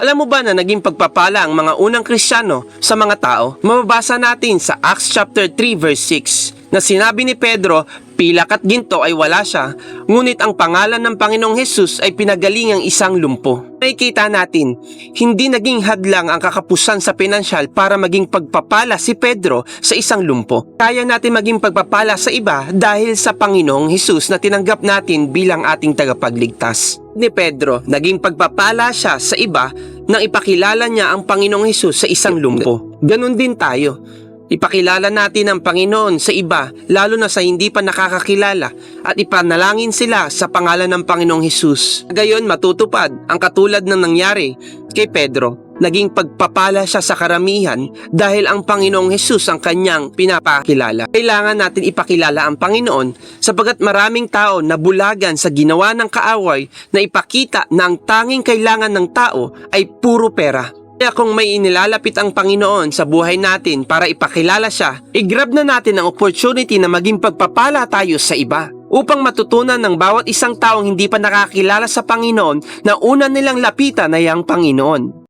Alam mo ba na naging pagpapala ang mga unang Kristiyano sa mga tao? Mababasa natin sa Acts chapter 3 verse 6 na sinabi ni Pedro, pilak at ginto ay wala siya, ngunit ang pangalan ng Panginoong Hesus ay pinagaling ang isang lumpo. Nakikita natin, hindi naging hadlang ang kakapusan sa pinansyal para maging pagpapala si Pedro sa isang lumpo. Kaya natin maging pagpapala sa iba dahil sa Panginoong Hesus na tinanggap natin bilang ating tagapagligtas. Ni Pedro, naging pagpapala siya sa iba nang ipakilala niya ang Panginoong Hesus sa isang lumpo. Ganon din tayo. Ipakilala natin ang Panginoon sa iba, lalo na sa hindi pa nakakakilala, at ipanalangin sila sa pangalan ng Panginoong Hesus. Gayon matutupad ang katulad ng nangyari kay Pedro. Naging pagpapala siya sa karamihan dahil ang Panginoong Hesus ang kanyang pinapakilala. Kailangan natin ipakilala ang Panginoon sapagat maraming tao nabulagan sa ginawa ng kaaway na ipakita na ang tanging kailangan ng tao ay puro pera. Kaya kung may inilalapit ang Panginoon sa buhay natin para ipakilala siya, i-grab na natin ang opportunity na maging pagpapala tayo sa iba. Upang matutunan ng bawat isang taong hindi pa nakakilala sa Panginoon na una nilang lapitan ay ang Panginoon.